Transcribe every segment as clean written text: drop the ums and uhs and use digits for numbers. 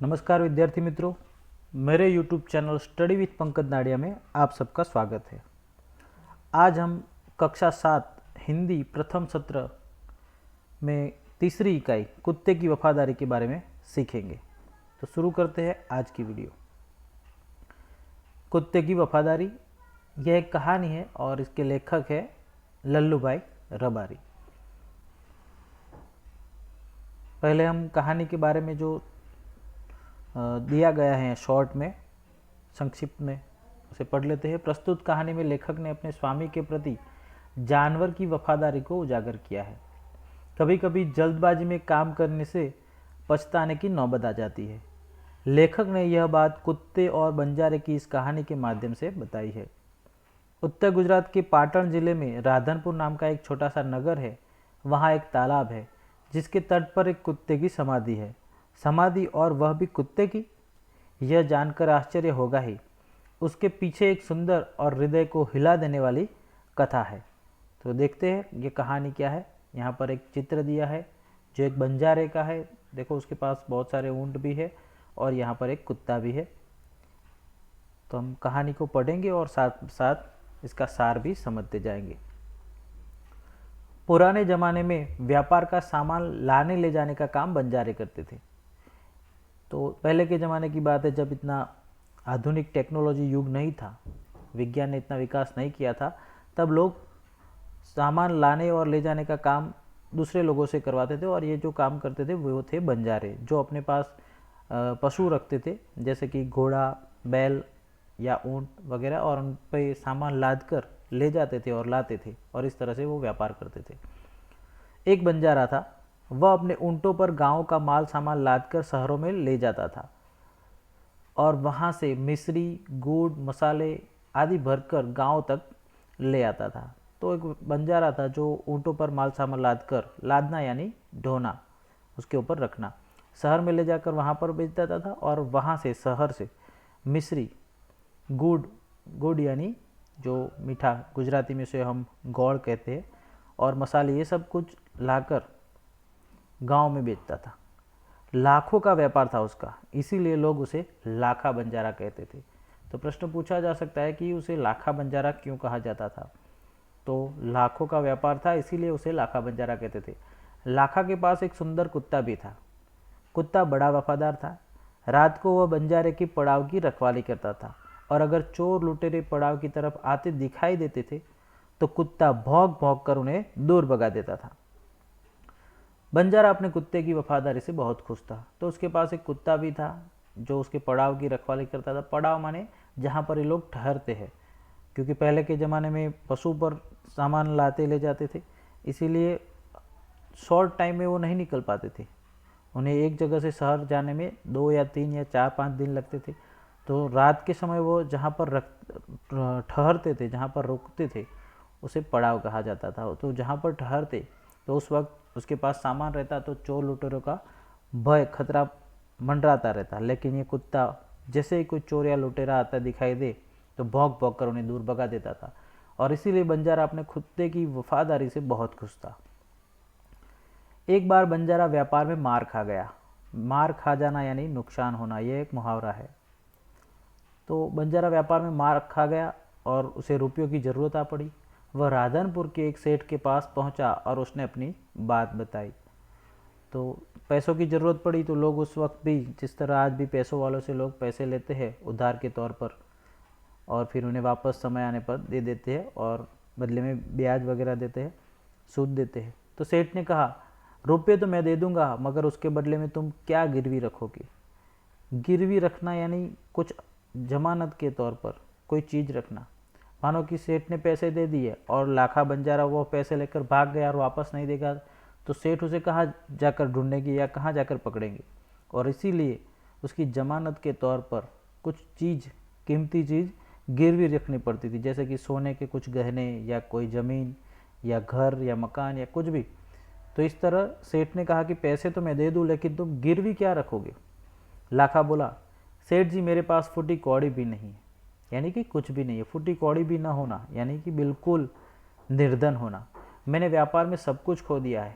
नमस्कार विद्यार्थी मित्रों, मेरे YouTube channel study with Pankaj Nadia में आप सबका स्वागत है। आज हम कक्षा 7 हिंदी प्रथम सत्र में तीसरी इकाई कुत्ते की वफादारी के बारे में सीखेंगे। तो शुरू करते हैं आज की वीडियो। कुत्ते की वफादारी यह एक कहानी है और इसके लेखक है लल्लू भाई रबारी। पहले हम कहानी के बारे में जो दिया गया है शॉर्ट में, संक्षिप्त में उसे पढ़ लेते हैं। प्रस्तुत कहानी में लेखक ने अपने स्वामी के प्रति जानवर की वफादारी को उजागर किया है। कभी कभी जल्दबाजी में काम करने से पछताने की नौबत आ जाती है। लेखक ने यह बात कुत्ते और बंजारे की इस कहानी के माध्यम से बताई है। उत्तर गुजरात के पाटण जिले में राधनपुर नाम का एक छोटा सा नगर है। वहाँ एक तालाब है जिसके तट पर एक कुत्ते की समाधि है। समाधि और वह भी कुत्ते की। यह जानकर आश्चर्य होगा ही। उसके पीछे एक सुंदर और हृदय को हिला देने वाली कथा है। तो देखते हैं ये कहानी क्या है। यहाँ पर एक चित्र दिया है जो एक बंजारे का है। देखो उसके पास बहुत सारे ऊंट भी है और यहाँ पर एक कुत्ता भी है। तो हम कहानी को पढ़ेंगे और साथ साथ इसका सार भी समझते जाएंगे। पुराने ज़माने में व्यापार का सामान लाने ले जाने का काम बंजारे करते थे। तो पहले के ज़माने की बात है, जब इतना आधुनिक टेक्नोलॉजी युग नहीं था, विज्ञान ने इतना विकास नहीं किया था, तब लोग सामान लाने और ले जाने का काम दूसरे लोगों से करवाते थे। और ये जो काम करते थे वो थे बंजारे, जो अपने पास पशु रखते थे, जैसे कि घोड़ा, बैल या ऊंट वगैरह, और उन पर सामान लाद कर ले जाते थे और लाते थे, और इस तरह से वो व्यापार करते थे। एक बंजारा था, वह अपने ऊँटों पर गांव का माल सामान लादकर शहरों में ले जाता था और वहां से मिश्री, गुड़, मसाले आदि भरकर गांव तक ले आता था। तो एक बंजारा था जो ऊँटों पर माल सामान लादकर, लादना यानी ढोना, उसके ऊपर रखना, शहर में ले जाकर वहां पर बेच देता था। और वहां से शहर से मिश्री, गुड़ यानी जो मीठा, गुजराती में से हम गौड़ कहते हैं, और मसाले, ये सब कुछ लाकर गांव में बेचता था। लाखों का व्यापार था उसका, इसीलिए लोग उसे लाखा बंजारा कहते थे। तो प्रश्न पूछा जा सकता है कि उसे लाखा बंजारा क्यों कहा जाता था। तो लाखों का व्यापार था, इसीलिए उसे लाखा बंजारा कहते थे। लाखा के पास एक सुंदर कुत्ता भी था। कुत्ता बड़ा वफादार था। रात को वह बंजारे की पड़ाव की रखवाली करता था, और अगर चोर लुटेरे पड़ाव की तरफ आते दिखाई देते थे तो कुत्ता भौंक भौंक कर उन्हें दूर भगा देता था। बंजारा अपने कुत्ते की वफादारी से बहुत खुश था। तो उसके पास एक कुत्ता भी था जो उसके पड़ाव की रखवाली करता था। पड़ाव माने जहाँ पर ये लोग ठहरते हैं, क्योंकि पहले के ज़माने में पशु पर सामान लाते ले जाते थे, इसीलिए शॉर्ट टाइम में वो नहीं निकल पाते थे। उन्हें एक जगह से शहर जाने में 2 या 3 या 4-5 दिन लगते थे। तो रात के समय वो जहाँ पर ठहरते थे, जहाँ पर रुकते थे, उसे पड़ाव कहा जाता था। तो जहाँ पर ठहरते, तो उस वक्त उसके पास सामान रहता, तो चोर लुटेरों का भय, खतरा मंडराता रहता। लेकिन ये कुत्ता जैसे ही कोई चोर या लुटेरा आता दिखाई दे तो भौंक भौंक कर उन्हें दूर भगा देता था। और इसीलिए बंजारा अपने कुत्ते की वफादारी से बहुत खुश था। एक बार बंजारा व्यापार में मार खा गया। मार खा जाना यानी नुकसान होना, यह एक मुहावरा है। तो बंजारा व्यापार में मार खा गया और उसे रुपयों की ज़रूरत आ पड़ी। वह राधनपुर के एक सेठ के पास पहुंचा और उसने अपनी बात बताई। तो पैसों की ज़रूरत पड़ी, तो लोग उस वक्त भी, जिस तरह आज भी पैसों वालों से लोग पैसे लेते हैं उधार के तौर पर, और फिर उन्हें वापस समय आने पर दे देते हैं और बदले में ब्याज वगैरह देते हैं, सूद देते हैं। तो सेठ ने कहा, रुपये तो मैं दे दूंगा, मगर उसके बदले में तुम क्या गिरवी रखोगे। गिरवी रखना यानी कुछ जमानत के तौर पर कोई चीज़ रखना। मानो कि सेठ ने पैसे दे दिए और लाखा बंजारा वो पैसे लेकर भाग गया और वापस नहीं देगा, तो सेठ उसे कहाँ जाकर ढूंढेंगे या कहाँ जाकर पकड़ेंगे। और इसीलिए उसकी जमानत के तौर पर कुछ चीज़, कीमती चीज़ गिरवी रखनी पड़ती थी, जैसे कि सोने के कुछ गहने या कोई ज़मीन या घर या मकान या कुछ भी। तो इस तरह सेठ ने कहा कि पैसे तो मैं दे दूँ, लेकिन तुम गिरवी क्या रखोगे। लाखा बोला, सेठ जी मेरे पास फूटी कौड़ी भी नहीं है, यानी कि कुछ भी नहीं है। फूटी कौड़ी भी ना होना यानी कि बिल्कुल निर्धन होना। मैंने व्यापार में सब कुछ खो दिया है।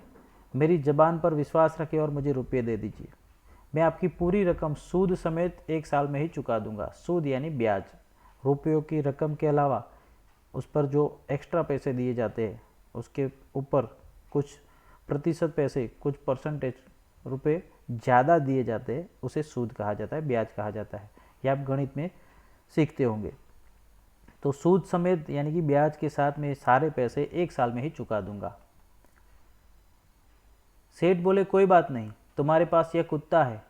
मेरी ज़बान पर विश्वास रखे और मुझे रुपये दे दीजिए। मैं आपकी पूरी रकम सूद समेत 1 साल में ही चुका दूंगा। सूद यानी ब्याज, रुपयों की रकम के अलावा उस पर जो एक्स्ट्रा पैसे दिए जाते हैं उसके ऊपर कुछ प्रतिशत पैसे, कुछ परसेंटेज रुपए ज़्यादा दिए जाते हैं, उसे सूद कहा जाता है, ब्याज कहा जाता है। ये आप गणित में सीखते होंगे। तो सूद समेत यानी कि ब्याज के साथ मैं सारे पैसे 1 साल में ही चुका दूंगा। सेठ बोले कोई बात नहीं, तुम्हारे पास यह कुत्ता है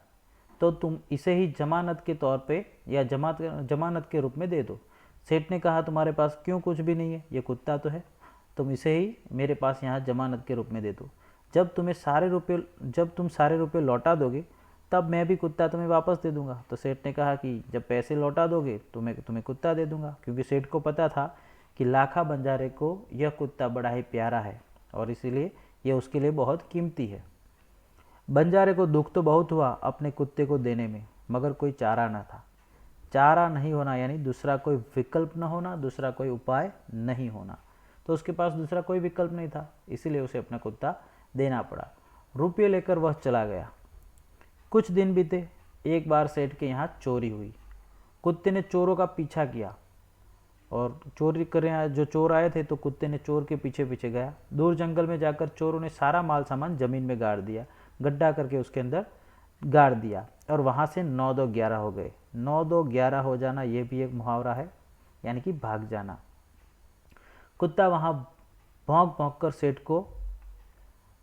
तो तुम इसे ही जमानत के तौर पे या जमानत के रूप में दे दो। सेठ ने कहा तुम्हारे पास क्यों कुछ भी नहीं है, ये कुत्ता तो है, तुम इसे ही मेरे पास यहाँ जमानत के रूप में दे दो। जब तुम सारे रुपये लौटा दोगे तब मैं भी कुत्ता तुम्हें वापस दे दूंगा। तो सेठ ने कहा कि जब पैसे लौटा दोगे तो मैं तुम्हें कुत्ता दे दूंगा, क्योंकि सेठ को पता था कि लाखा बंजारे को यह कुत्ता बड़ा ही प्यारा है और इसीलिए यह उसके लिए बहुत कीमती है। बंजारे को दुख तो बहुत हुआ अपने कुत्ते को देने में, मगर कोई चारा न था। चारा नहीं होना यानी दूसरा कोई विकल्प न होना, दूसरा कोई उपाय नहीं होना। तो उसके पास दूसरा कोई विकल्प नहीं था, इसीलिए उसे अपना कुत्ता देना पड़ा। रुपये लेकर वह चला गया। कुछ दिन बीते। एक बार सेठ के यहाँ चोरी हुई। कुत्ते ने चोरों का पीछा किया और चोरी करने जो चोर आए थे तो कुत्ते ने चोर के पीछे पीछे गया। दूर जंगल में जाकर चोरों ने सारा माल सामान जमीन में गाड़ दिया, गड्ढा करके उसके अंदर गाड़ दिया और वहाँ से 9-2-11 हो गए। 9-2-11 हो जाना ये भी एक मुहावरा है, यानी कि भाग जाना। कुत्ता वहाँ भौंक भौंक कर सेठ को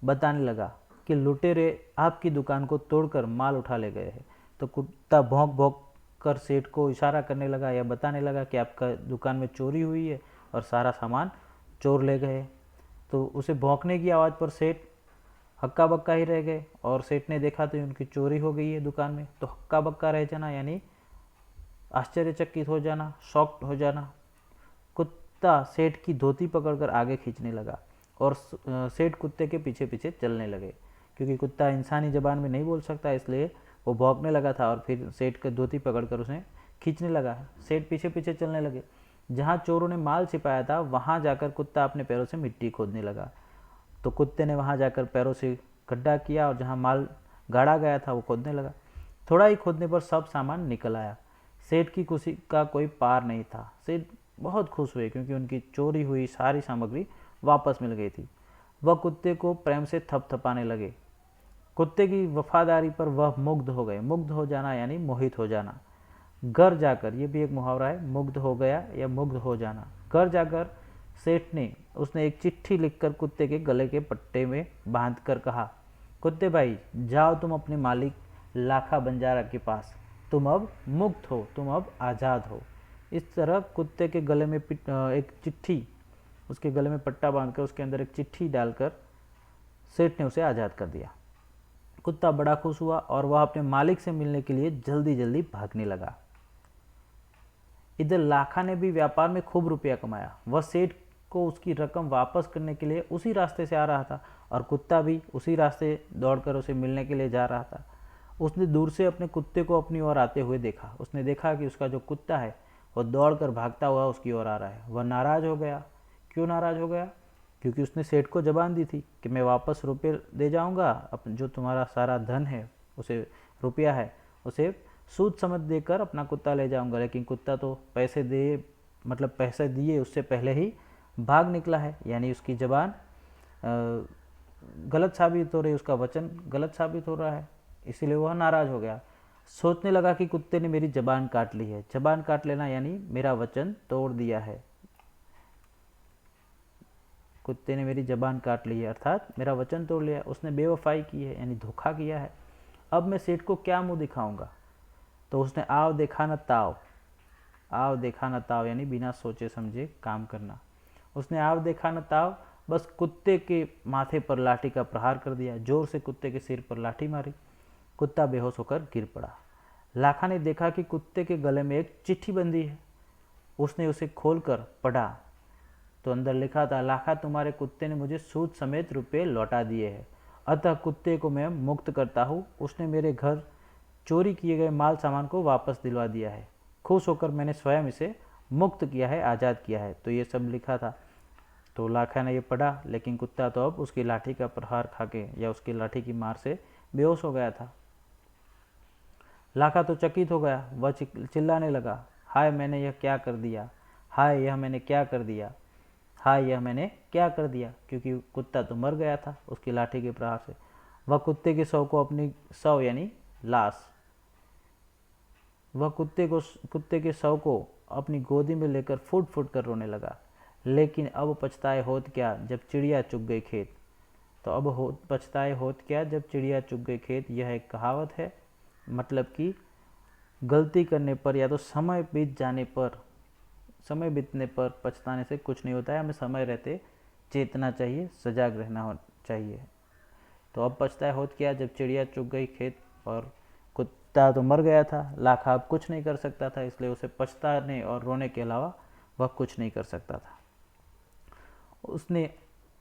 बताने लगा कि लुटेरे आपकी दुकान को तोड़कर माल उठा ले गए हैं। तो कुत्ता भौंक भौंक कर सेठ को इशारा करने लगा या बताने लगा कि आपका दुकान में चोरी हुई है और सारा सामान चोर ले गए। तो उसे भौंकने की आवाज़ पर सेठ हक्का बक्का ही रह गए और सेठ ने देखा तो उनकी चोरी हो गई है दुकान में। तो हक्का बक्का रह जाना यानी आश्चर्यचकित हो जाना, शॉक्ड हो जाना। कुत्ता सेठ की धोती पकड़कर आगे खींचने लगा और सेठ कुत्ते के पीछे पीछे चलने लगे। क्योंकि कुत्ता इंसानी ज़बान में नहीं बोल सकता, इसलिए वो भौंकने लगा था और फिर सेठ का धोती पकड़कर उसे खींचने लगा। सेठ पीछे पीछे चलने लगे। जहाँ चोरों ने माल छिपाया था वहाँ जाकर कुत्ता अपने पैरों से मिट्टी खोदने लगा। तो कुत्ते ने वहाँ जाकर पैरों से गड्ढा किया और जहाँ माल गाड़ा गया था वो खोदने लगा। थोड़ा ही खोदने पर सब सामान निकल आया। सेठ की खुशी का कोई पार नहीं था। सेठ बहुत खुश हुए क्योंकि उनकी चोरी हुई सारी सामग्री वापस मिल गई थी। वह कुत्ते को प्रेम से थपथपाने लगे। कुत्ते की वफादारी पर वह मुग्ध हो गए। मुग्ध हो जाना यानी मोहित हो जाना। घर जाकर, ये भी एक मुहावरा है, मुग्ध हो गया या मुग्ध हो जाना। घर जाकर सेठ ने उसने एक चिट्ठी लिखकर कुत्ते के गले के पट्टे में बांधकर कहा, कुत्ते भाई जाओ तुम अपने मालिक लाखा बंजारा के पास, तुम अब मुक्त हो, तुम अब आज़ाद हो। इस तरह कुत्ते के गले में एक चिट्ठी, उसके गले में पट्टा बांधकर उसके अंदर एक चिट्ठी डालकर सेठ ने उसे आज़ाद कर दिया। कुत्ता बड़ा खुश हुआ और वह अपने मालिक से मिलने के लिए जल्दी जल्दी भागने लगा। इधर लाखा ने भी व्यापार में खूब रुपया कमाया। वह सेठ को उसकी रकम वापस करने के लिए उसी रास्ते से आ रहा था और कुत्ता भी उसी रास्ते दौड़कर उसे मिलने के लिए जा रहा था। उसने दूर से अपने कुत्ते को अपनी ओर आते हुए देखा। उसने देखा कि उसका जो कुत्ता है वह दौड़कर भागता हुआ उसकी ओर आ रहा है। वह नाराज़ हो गया। क्यों नाराज़ हो गया? क्योंकि उसने सेठ को जबान दी थी कि मैं वापस रुपये दे जाऊंगा, जो तुम्हारा सारा धन है, उसे रुपया है, उसे सूद समझ देकर अपना कुत्ता ले जाऊंगा। लेकिन कुत्ता तो पैसे दिए उससे पहले ही भाग निकला है, यानी उसकी ज़बान गलत साबित हो रही है, उसका वचन गलत साबित हो रहा है, इसीलिए वह नाराज़ हो गया। सोचने लगा कि कुत्ते ने मेरी ज़बान काट ली है। ज़बान काट लेना यानी मेरा वचन तोड़ दिया है। कुत्ते ने मेरी ज़बान काट ली है अर्थात मेरा वचन तोड़ लिया, उसने बेवफाई की है यानी धोखा किया है। अब मैं सेठ को क्या मुंह दिखाऊंगा? तो उसने आव देखा न ताव, आव देखा न ताव यानी बिना सोचे समझे काम करना। उसने आव देखा न ताव, बस कुत्ते के माथे पर लाठी का प्रहार कर दिया। जोर से कुत्ते के सिर पर लाठी मारी। कुत्ता बेहोश होकर गिर पड़ा। लाखा ने देखा कि कुत्ते के गले में एक चिट्ठी बंधी है। उसने उसे खोलकर पढ़ा तो अंदर लिखा था, लाखा तुम्हारे कुत्ते ने मुझे सूद समेत रुपये लौटा दिए हैं, अतः कुत्ते को मैं मुक्त करता हूँ। उसने मेरे घर चोरी किए गए माल सामान को वापस दिलवा दिया है। खुश होकर मैंने स्वयं इसे मुक्त किया है, आज़ाद किया है। तो ये सब लिखा था। तो लाखा ने ये पढ़ा, लेकिन कुत्ता तो अब उसकी लाठी का प्रहार खा के या उसकी लाठी की मार से बेहोश हो गया था। लाखा तो चकित हो गया, वह चिल्लाने लगा, हाय मैंने यह क्या कर दिया, हाय यह मैंने क्या कर दिया, हाय यह मैंने क्या कर दिया, क्योंकि कुत्ता तो मर गया था उसकी लाठी के प्रहार से। वह कुत्ते के शव को अपनी शव यानी लाश, वह कुत्ते के शव को अपनी गोदी में लेकर फूट फूट कर रोने लगा। लेकिन अब पछताए होत क्या जब चिड़िया चुग गई खेत। तो अब पछताए होत क्या जब चिड़िया चुग गई खेत, यह एक कहावत है। मतलब कि गलती करने पर या तो समय बीतने पर पछताने से कुछ नहीं होता है, हमें समय रहते चेतना चाहिए, सजाग रहना चाहिए। तो अब पछताए होत क्या जब चिड़िया चुग गई खेत, और कुत्ता तो मर गया था, लाखा अब कुछ नहीं कर सकता था, इसलिए उसे पछताने और रोने के अलावा वह कुछ नहीं कर सकता था। उसने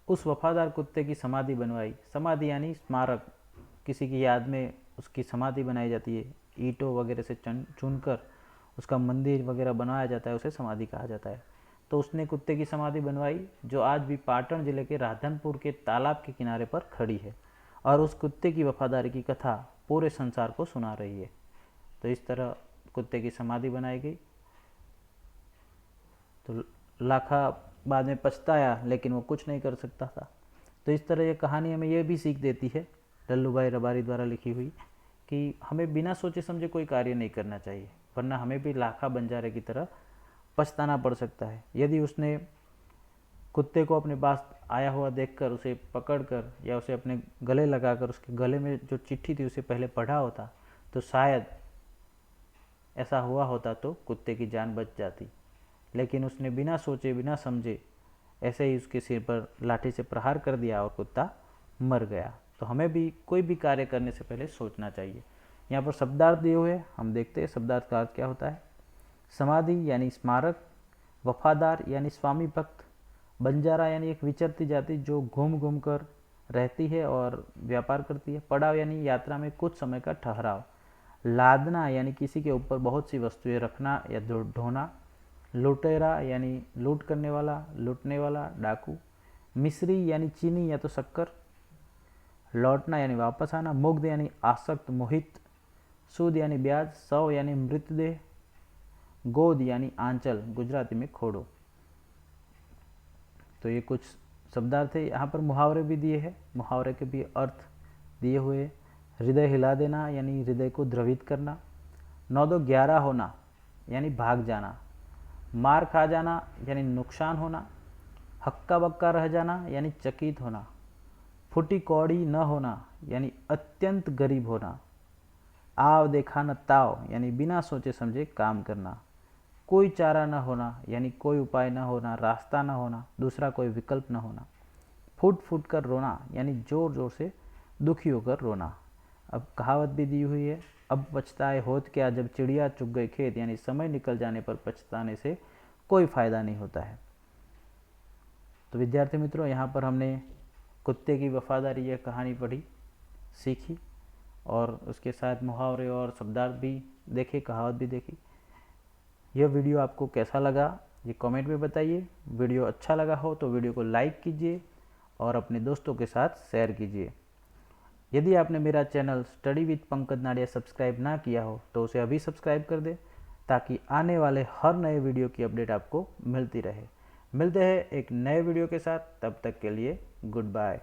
उस वफादार कुत्ते की समाधि बनवाई। समाधि यानी स्मारक, किसी की याद में उसकी समाधि बनाई जाती है, ईंटों वगैरह से चुनकर उसका मंदिर वगैरह बनाया जाता है, उसे समाधि कहा जाता है। तो उसने कुत्ते की समाधि बनवाई जो आज भी पाटन जिले के राधनपुर के तालाब के किनारे पर खड़ी है, और उस कुत्ते की वफादारी की कथा पूरे संसार को सुना रही है। तो इस तरह कुत्ते की समाधि बनाई गई। तो लाखा बाद में पछताया, लेकिन वो कुछ नहीं कर सकता था। तो इस तरह ये कहानी हमें ये भी सीख देती है, लल्लू भाई रबारी द्वारा लिखी हुई, कि हमें बिना सोचे समझे कोई कार्य नहीं करना चाहिए, वरना हमें भी लाखा बंजारे की तरह पछताना पड़ सकता है। यदि उसने कुत्ते को अपने पास आया हुआ देखकर उसे पकड़कर या उसे अपने गले लगाकर उसके गले में जो चिट्ठी थी उसे पहले पढ़ा होता, तो शायद ऐसा हुआ होता तो कुत्ते की जान बच जाती। लेकिन उसने बिना सोचे बिना समझे ऐसे ही उसके सिर पर लाठी से प्रहार कर दिया और कुत्ता मर गया। तो हमें भी कोई भी कार्य करने से पहले सोचना चाहिए। यहाँ पर शब्दार्थ दिए हुए हम देखते हैं शब्दार्थ का अर्थ क्या होता है। समाधि यानी स्मारक, वफादार यानी स्वामी भक्त, बंजारा यानी एक विचरती जाति जो घूम घूम कर रहती है और व्यापार करती है, पड़ाव यानी यात्रा में कुछ समय का ठहराव, लादना यानी किसी के ऊपर बहुत सी वस्तुएं रखना या ढोना, लुटेरा यानी लूट करने वाला, लूटने वाला, डाकू, मिश्री यानी चीनी या तो शक्कर, लौटना यानी वापस आना, मुग्ध यानी आसक्त मोहित, सूद यानी ब्याज, शव यानी मृतदेह, गोद यानी आंचल गुजराती में खोड़ो। तो ये कुछ शब्दार्थ है। यहाँ पर मुहावरे भी दिए हैं, मुहावरे के भी अर्थ दिए हुए। हृदय हिला देना यानी हृदय को द्रवित करना, 9-2-11 होना यानी भाग जाना, मार खा जाना यानी नुकसान होना, हक्का बक्का रह जाना यानी चकित होना, फूटी कौड़ी न होना यानी अत्यंत गरीब होना, आव देखा न ताव यानी बिना सोचे समझे काम करना, कोई चारा न होना यानी कोई उपाय न होना, रास्ता न होना, दूसरा कोई विकल्प न होना, फूट फूट कर रोना यानी जोर जोर से दुखी होकर रोना। अब कहावत भी दी हुई है, अब पछताए होत क्या जब चिड़िया चुग गई खेत, यानी समय निकल जाने पर पछताने से कोई फ़ायदा नहीं होता है। तो विद्यार्थी मित्रों, यहाँ पर हमने कुत्ते की वफादारी यह कहानी पढ़ी, सीखी, और उसके साथ मुहावरे और शब्दार्थ भी देखे, कहावत भी देखी। यह वीडियो आपको कैसा लगा ये कमेंट में बताइए। वीडियो अच्छा लगा हो तो वीडियो को लाइक कीजिए और अपने दोस्तों के साथ शेयर कीजिए। यदि आपने मेरा channel study with Pankaj Nadia subscribe ना किया हो तो उसे अभी सब्सक्राइब कर दें, ताकि आने वाले हर नए वीडियो की अपडेट आपको मिलती रहे। मिलते हैं एक नए वीडियो के साथ, तब तक के लिए गुड बाय।